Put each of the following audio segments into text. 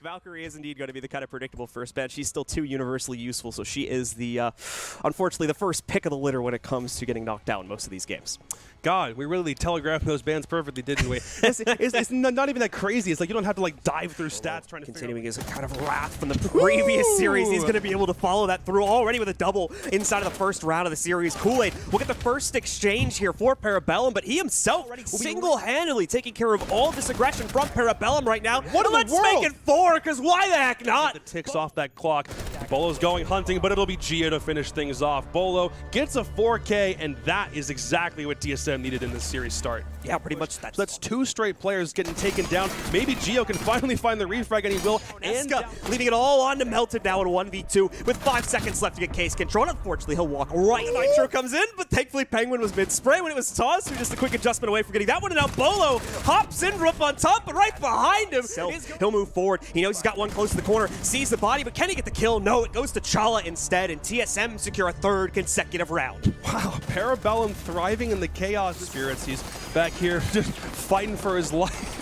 Valkyrie is indeed going to be the kind of predictable first bet. She's still too universally useful, so she is the, unfortunately, the first pick of the litter when it comes to getting knocked down in most of these games. God, we really telegraphed those bans perfectly, didn't we? it's not even that crazy. It's like you don't have to like dive through stats trying to continuing his kind of wrath from the previous series. He's going to be able to follow that through already with a double inside of the first round of the series. Kool-Aid will get the first exchange here for Parabellum, but he himself will be single-handedly taking care of all this aggression from Parabellum right now. Let's make it 4, because why the heck not? The ticks off that clock. Bolo's going hunting, but it'll be Gio to finish things off. Beaulo gets a 4K, and that is exactly what TSM needed in this series start. Yeah, pretty much. So that's 2 straight players getting taken down. Maybe Gio can finally find the refrag, and he will. And leaving it all on to Melted now in 1v2 with 5 seconds left to get case control. Unfortunately, he'll walk right. Nitro comes in, but thankfully Penguin was mid-spray when it was tossed, so just a quick adjustment away from getting that one. And now Beaulo hops in, Roof on top, but right behind him. He'll move forward. He knows he's got one close to the corner, sees the body, but can he get the kill? No, it goes to Chala instead, and TSM secure a 3rd consecutive round. Wow, Parabellum thriving in the chaos spirits. He's back here just fighting for his life.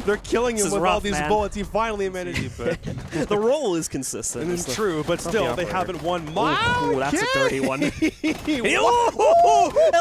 They're killing him with all these bullets. He finally managed it. The role is consistent. It's true, but still, they haven't won. That's a dirty one. And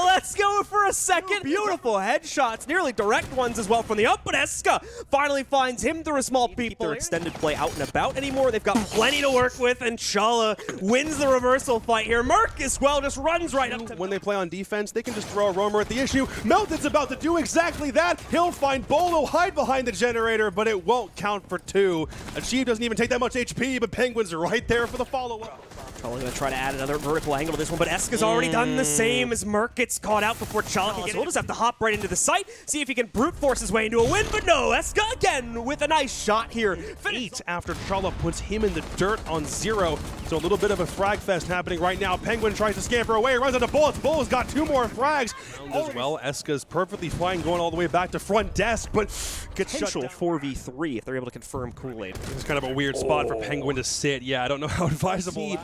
let's go for a second. Beautiful headshots, nearly direct ones as well from the up, but Eska finally finds him through a small peep. Their extended play out and about anymore. They've got plenty to work with, and Chala wins the reversal fight here. Merc as well just runs right up to when they play on defense, they can just throw a roamer at the issue. Melted's about to do exactly that. He'll find Beaulo, hide behind the generator, but it won't count for 2. Achieve doesn't even take that much HP, but Penguin's right there for the follow-up. Probably going to try to add another vertical angle to this one, but Eska's already done the same as Merc gets caught out before Chala can get it. We'll just have to hop right into the site, see if he can brute force his way into a win, but no, Eska again with a nice shot here. 8 after Chala puts him in the dirt on 0. So a little bit of a frag fest happening right now. Penguin tries to scamper away, runs out of bullets. Beaulo's got 2 more frags. As well, Eska's perfectly fine going all the way back to front desk, but gets shut down. 4v3 if they're able to confirm Kool-Aid. It's kind of a weird spot for Penguin to sit. Yeah, I don't know how advisable.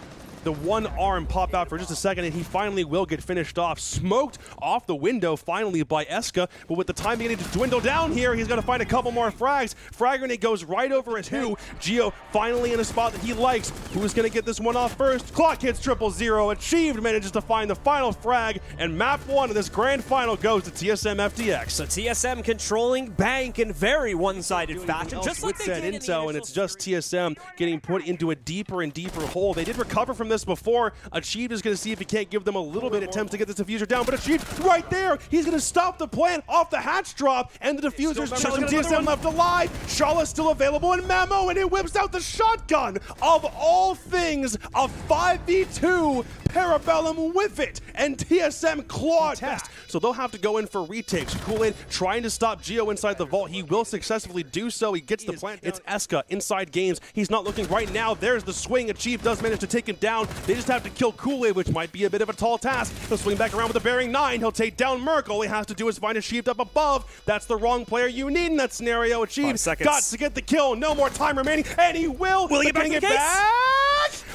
The one arm pop out for just a second, and he finally will get finished off. Smoked off the window finally by Eska, but with the time beginning to dwindle down here, he's going to find a couple more frags. Frag grenade goes right over his 2. Gio finally in a spot that he likes. Who's going to get this one off first? Clock hits 000. Achieved manages to find the final frag, and map 1 of this grand final goes to TSM FTX. So TSM controlling bank in very one-sided fashion, just like they did intel, and it's just TSM getting put into a deeper and deeper hole. They did recover from this before. Achieved is going to see if he can't give them a little bit of attempt to get this diffuser down, but Achieved right there. He's going to stop the plant off the hatch drop, and the diffuser's chosen. TSM left alive. Shala's still available, and Mamo, and it whips out the shotgun. Of all things, a 5v2. Parabellum with it, and TSM clawed test. So they'll have to go in for retakes. Kool-Aid trying to stop Gio inside the vault. He will successfully do so. He gets the plant. It's Eska inside games. He's not looking right now. There's the swing. Achieve does manage to take him down. They just have to kill Kool-Aid, which might be a bit of a tall task. He'll swing back around with a bearing 9. He'll take down Merc. All he has to do is find Achieved up above. That's the wrong player you need in that scenario. Achieved got to get the kill. No more time remaining, and he will. Will he get back?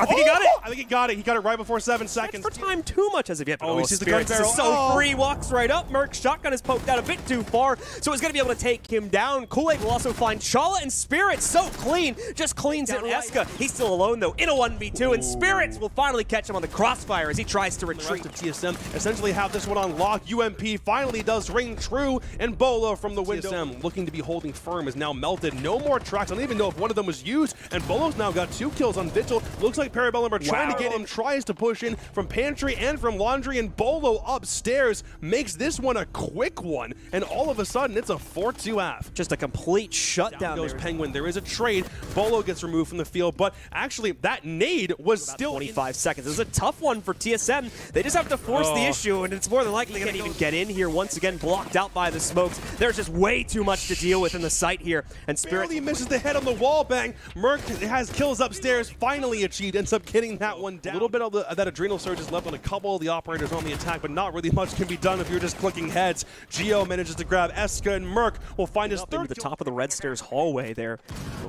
I think he got it. I think he got it. He got it right before 7 seconds. For time too much as of yet. He sees the gun barrel. So free, walks right up. Merc's shotgun is poked out a bit too far, so he's going to be able to take him down. Kool-Aid will also find Chala, and Spirits so clean, just cleans it. Eska, he's still alone though in a 1v2, and Spirits will finally catch him on the crossfire as he tries to retreat. The TSM essentially have this one on lock. UMP finally does ring true, and Beaulo from the window. TSM looking to be holding firm is now Melted. No more tracks. I don't even know if one of them was used, and Bolo's now got 2 kills on Vigil. Looks like Parabellum are trying to get him, tries to push in from Pantry and from Laundry, and Beaulo upstairs makes this one a quick one, and all of a sudden it's a 4-2 half. Just a complete shutdown. Down goes Penguin. There is a trade. Beaulo gets removed from the field, but actually that nade was still 25 seconds. It was a tough one for TSM. They just have to force the issue, and it's more than likely they can't even get in here. Once again, blocked out by the smokes. There's just way too much to deal with in the site here, and Spirit barely misses the head on the wall bang. Merc has kills upstairs. Finally Achieved, ends up getting that one down. A little bit of that adrenal surge is left on a couple of the operators on the attack, but not really much can be done if you're just clicking heads. Gio manages to grab Eska, and Merc will find his third. The top of the red stairs hallway there.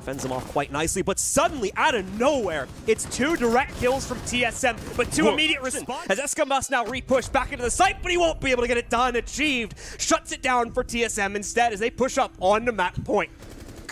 Fends him off quite nicely, but suddenly, out of nowhere, it's 2 direct kills from TSM, but 2 immediate response. As Eska must now re-push back into the site, but he won't be able to get it done. Achieved shuts it down for TSM instead as they push up on the map point.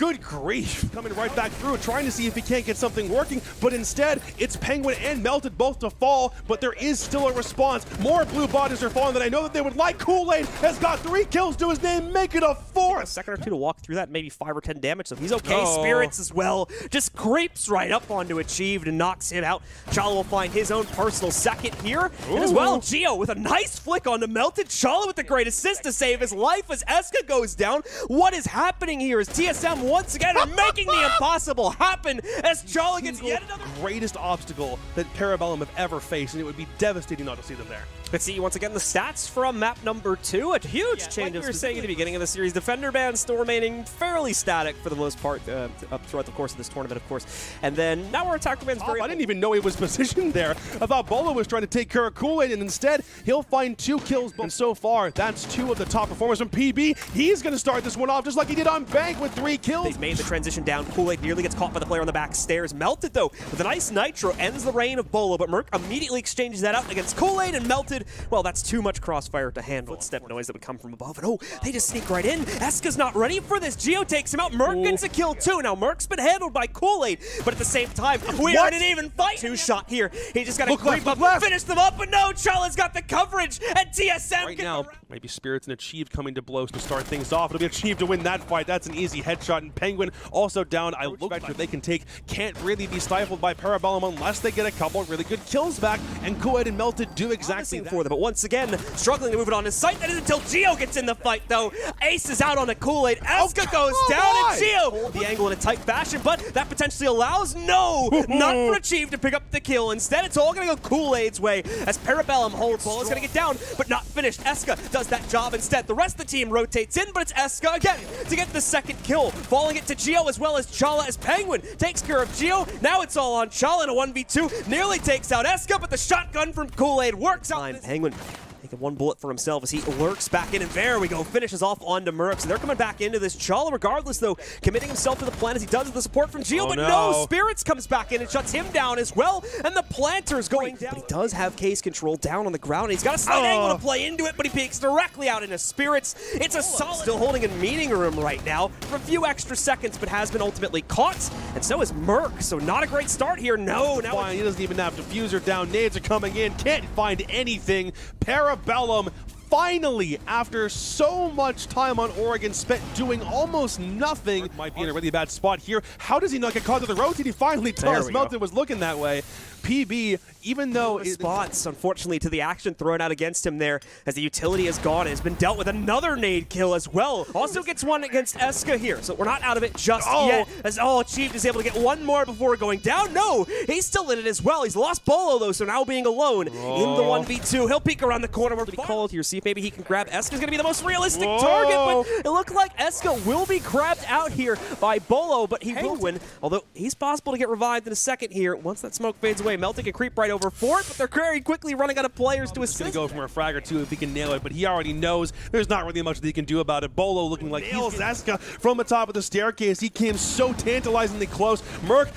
Good grief. Coming right back through, trying to see if he can't get something working, but instead, it's Penguin and Melted both to fall, but there is still a response. More blue bodies are falling than I know that they would like. Kool-Aid has got 3 kills to his name, make it a 4th. A second or two to walk through that, maybe 5 or 10 damage, so he's okay. Spirits as well, just creeps right up onto Achieved and knocks him out. Chala will find his own personal second here, and as well, Geo with a nice flick onto Melted. Chala with the great assist to save his life as Eska goes down. What is happening here is TSM once again are making the impossible happen as Chala gets yet another greatest obstacle that Parabellum have ever faced, and it would be devastating not to see them there. Let's see once again the stats from map number 2. A huge change, as we were saying at the beginning of the series. Defender ban still remaining fairly static for the most part up throughout the course of this tournament, of course. And then now our attacker ban's very... I didn't even know he was positioned there. I thought Beaulo was trying to take care of Kool-Aid, and instead he'll find 2 kills. And so far, that's 2 of the top performers from PB. He's going to start this one off just like he did on Bank with 3 kills. They've made the transition down. Kool-Aid nearly gets caught by the player on the back stairs. Melted, though, with a nice Nitro, ends the reign of Beaulo, but Merc immediately exchanges that out against Kool-Aid, and Melted, well, that's too much crossfire to handle. Footstep noise that would come from above, and oh, they just sneak right in. Eska's not ready for this. Geo takes him out. Merc gets a kill, too. Now, Merc's been handled by Kool-Aid, but at the same time, we are in an even fight. 2-shot here. He just got to creep up, finish them up, but no, Chala's got the coverage, and TSM right now, maybe Spirits and Achieved coming to blows to start things off. It'll be Achieved to win that fight. That's an easy headshot, and Penguin also down. I look back that they can take, can't really be stifled by Parabellum unless they get a couple really good kills back, and Kool-Aid and Melted do exactly that for them. But once again, struggling to move it on his sight. That is until Geo gets in the fight, though. Ace is out on a Kool-Aid. Eska goes down, and Geo hold the angle in a tight fashion, but that potentially allows not for Achieved to pick up the kill. Instead, it's all going to go Kool-Aid's way as Parabellum holds. Ball is going to get down, but not finished. Eska does that job instead. The rest of the team rotates in, but it's Eska again to get the second kill, falling it to Geo as well as Chala as Penguin takes care of Geo. Now it's all on Chala in a 1v2. Nearly takes out Eska, but the shotgun from Kool-Aid works out. Penguin taking 1 bullet for himself as he lurks back in, and there we go, finishes off onto Merc. So they're coming back into this. Chala, regardless, though, committing himself to the plan as he does with the support from Geo, but no, Spirits comes back in and shuts him down as well, and the Planter's going down. But he does have case control down on the ground, and he's got a slight angle to play into it, but he peeks directly out into Spirits. It's a solid, still holding in meeting room right now for a few extra seconds, but has been ultimately caught, and so is Merc. So not a great start here. No, now he doesn't even have diffuser down. Nades are coming in, can't find anything. Parabellum finally, after so much time on Oregon spent doing almost nothing, might be in a really bad spot here. How does he not get caught to the rotate? He finally does. Melton was looking that way. PB, even though response, unfortunately, to the action thrown out against him there, as the utility is gone, has been dealt with another nade kill as well. Also gets one against Eska here, so we're not out of it just yet, as Achieved is able to get one more before going down. No, he's still in it as well. He's lost Beaulo, though, so now being alone in the 1v2. He'll peek around the corner. We'll be called here, see if maybe he can grab. Eska's going to be the most realistic target, but it looked like Eska will be grabbed out here by Beaulo, but he will win, although he's possible to get revived in a second here once that smoke fades away. Melting can creep right over for it, but they're very quickly running out of players to assist. He's going to go for a frag or two if he can nail it, but he already knows there's not really much that he can do about it. Beaulo looking like nails Eska from the top of the staircase. He came so tantalizingly close. Merc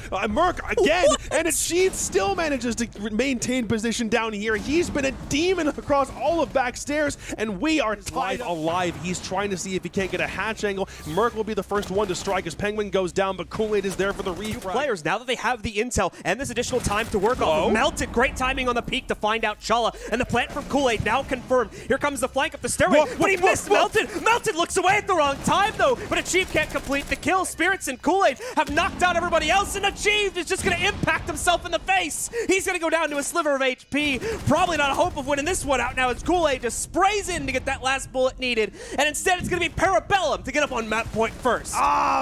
again, and Achieved still manages to maintain position down here. He's been a demon across all of backstairs, and we are tied alive. He's trying to see if he can't get a hatch angle. Merc will be the first one to strike as Penguin goes down, but Kool-Aid is there for the refrag. Players, now that they have the intel and this additional time to work on. Melted, great timing on the peak to find out Chala, and the plant from Kool-Aid now confirmed. Here comes the flank up the stairway. What he missed, Melted! Melted looks away at the wrong time, though, but Achieved can't complete the kill. Spirits and Kool-Aid have knocked out everybody else, and Achieved is just going to impact himself in the face. He's going to go down to a sliver of HP. Probably not a hope of winning this one out now as Kool-Aid just sprays in to get that last bullet needed, and instead it's going to be Parabellum to get up on map point first.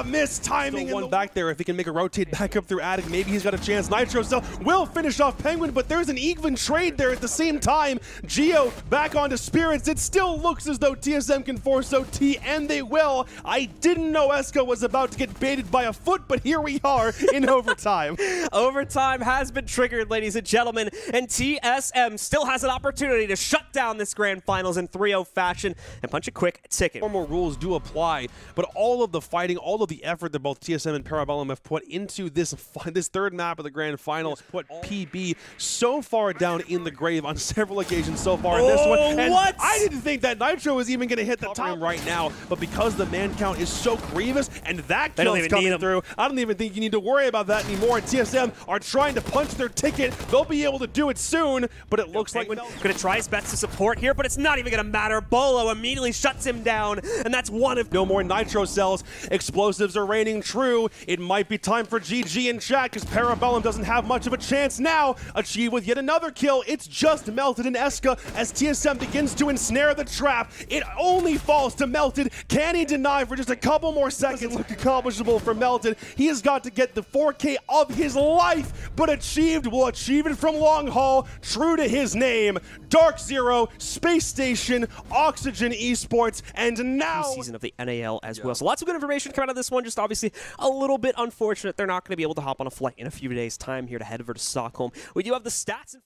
Missed timing. Still one back there. If he can make a rotate back up through attic, maybe he's got a chance. Nitro still will finish off Penguin, but there's an even trade there at the same time. Geo back onto Spirits. It still looks as though TSM can force OT, and they will. I didn't know Eska was about to get baited by a foot, but here we are in overtime. Overtime has been triggered, ladies and gentlemen, and TSM still has an opportunity to shut down this grand finals. finals in 3-0 fashion and punch a quick ticket. Normal rules do apply, but all of the fighting, all of the effort that both TSM and Parabellum have put into this third map of the grand final put PB so far down in the grave on several occasions so far in this one. And what? I didn't think that Nitro was even going to hit the top right now, but because the man count is so grievous and that kill is coming through, I don't even think you need to worry about that anymore. And TSM are trying to punch their ticket. They'll be able to do it soon, but it looks like gonna try his best to support here, but it's not even gonna matter. Beaulo immediately shuts him down, and that's one of no more Nitro cells. Explosives are reigning true. It might be time for GG in chat because Parabellum doesn't have much of a chance now. Achieve with yet another kill. It's just Melted and Eska as TSM begins to ensnare the trap. It only falls to Melted. Can he deny for just a couple more seconds? Look accomplishable for Melted. He has got to get the 4K of his life, but Achieved will achieve it from long haul, true to his name. Dark Zero, Space Station, Oxygen Esports, and now season of the NAL as well. So lots of good information coming out of this one. Just obviously a little bit unfortunate they're not going to be able to hop on a flight in a few days' time here to head over to Stockholm. We do have the stats.